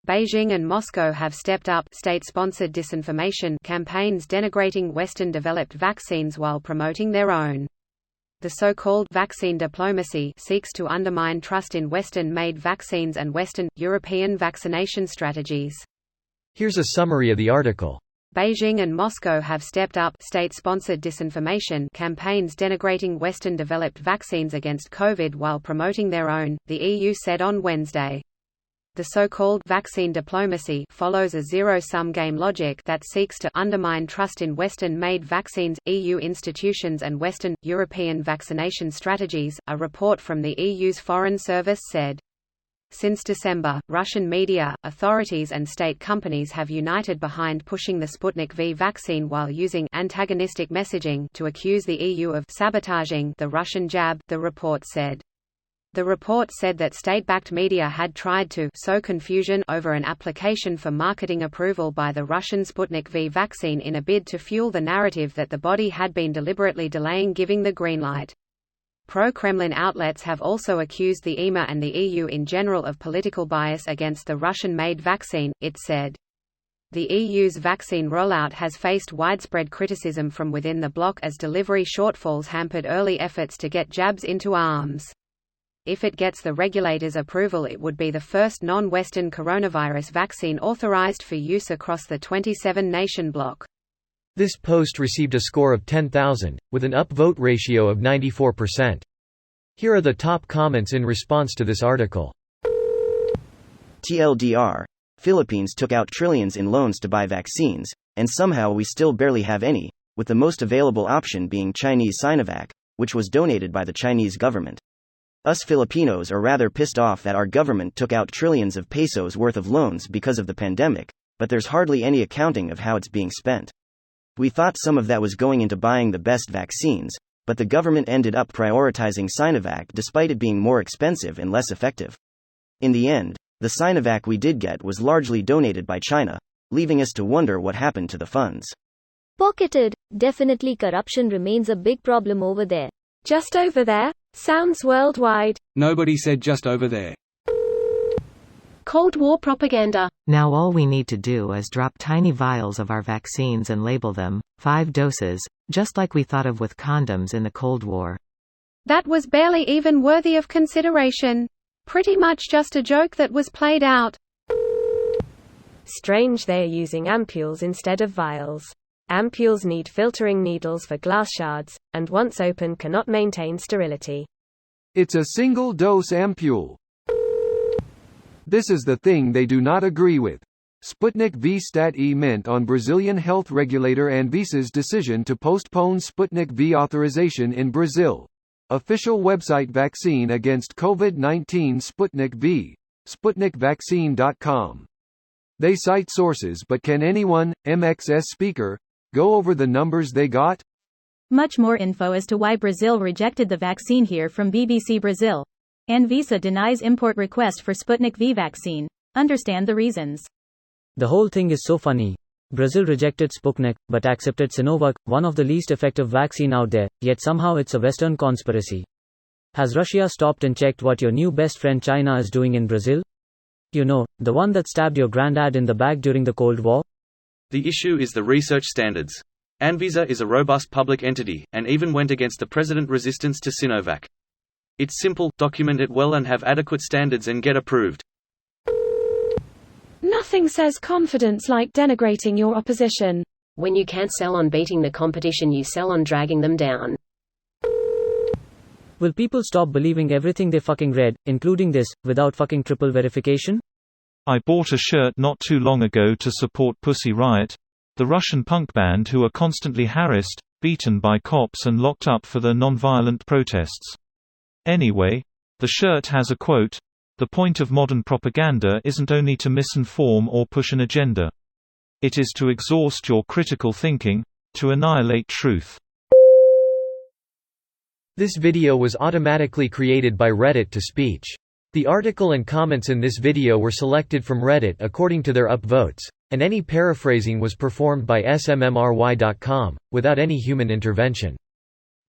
Beijing and Moscow have stepped up state-sponsored disinformation campaigns denigrating Western-developed vaccines while promoting their own. The so-called vaccine diplomacy seeks to undermine trust in Western-made vaccines and Western, European vaccination strategies. Here's a summary of the article. Beijing and Moscow have stepped up state-sponsored disinformation campaigns denigrating Western-developed vaccines against COVID while promoting their own, the EU said on Wednesday. The so-called vaccine diplomacy follows a zero-sum game logic that seeks to undermine trust in Western-made vaccines, EU institutions and Western, European vaccination strategies, a report from the EU's Foreign Service said. Since December, Russian media, authorities and state companies have united behind pushing the Sputnik V vaccine while using antagonistic messaging to accuse the EU of sabotaging the Russian jab, the report said. The report said that state-backed media had tried to sow confusion over an application for marketing approval by the Russian Sputnik V vaccine in a bid to fuel the narrative that the body had been deliberately delaying giving the green light. Pro-Kremlin outlets have also accused the EMA and the EU in general of political bias against the Russian-made vaccine, it said. The EU's vaccine rollout has faced widespread criticism from within the bloc as delivery shortfalls hampered early efforts to get jabs into arms. If it gets the regulators' approval, it would be the first non-Western coronavirus vaccine authorized for use across the 27-nation bloc. This post received a score of 10,000, with an upvote ratio of 94%. Here are the top comments in response to this article. TLDR: Philippines took out trillions in loans to buy vaccines, and somehow we still barely have any, with the most available option being Chinese Sinovac, which was donated by the Chinese government. Us Filipinos are rather pissed off that our government took out trillions of pesos worth of loans because of the pandemic, but there's hardly any accounting of how it's being spent. We thought some of that was going into buying the best vaccines, but the government ended up prioritizing Sinovac despite it being more expensive and less effective. In the end, the Sinovac we did get was largely donated by China, leaving us to wonder what happened to the funds. Pocketed. Definitely corruption remains a big problem over there. Just over there? Sounds worldwide. Nobody said just over there. Cold War propaganda. Now all we need to do is drop tiny vials of our vaccines and label them 5 doses, just like we thought of with condoms in the Cold War. That was barely even worthy of consideration. Pretty much just a joke that was played out. Strange they're using ampules instead of vials. Ampules need filtering needles for glass shards, and once open cannot maintain sterility. It's a single-dose ampule. This is the thing they do not agree with. Sputnik V Stat-E meant on Brazilian health regulator Anvisa's decision to postpone Sputnik V authorization in Brazil. Official website vaccine against COVID-19 Sputnik V. SputnikVaccine.com. They cite sources, but can anyone, MXS speaker, go over the numbers they got? Much more info as to why Brazil rejected the vaccine here from BBC Brazil. Anvisa denies import request for Sputnik V vaccine. Understand the reasons. The whole thing is so funny. Brazil rejected Sputnik, but accepted Sinovac, one of the least effective vaccine out there, yet somehow it's a Western conspiracy. Has Russia stopped and checked what your new best friend China is doing in Brazil? You know, the one that stabbed your granddad in the back during the Cold War? The issue is the research standards. Anvisa is a robust public entity, and even went against the president resistance to Sinovac. It's simple, document it well and have adequate standards and get approved. Nothing says confidence like denigrating your opposition. When you can't sell on beating the competition, you sell on dragging them down. Will people stop believing everything they fucking read, including this, without fucking triple verification? I bought a shirt not too long ago to support Pussy Riot, the Russian punk band who are constantly harassed, beaten by cops and locked up for their non-violent protests. Anyway, the shirt has a quote: "The point of modern propaganda isn't only to misinform or push an agenda. It is to exhaust your critical thinking, to annihilate truth." This video was automatically created by Reddit to speech. The article and comments in this video were selected from Reddit according to their upvotes, and any paraphrasing was performed by smmry.com, without any human intervention.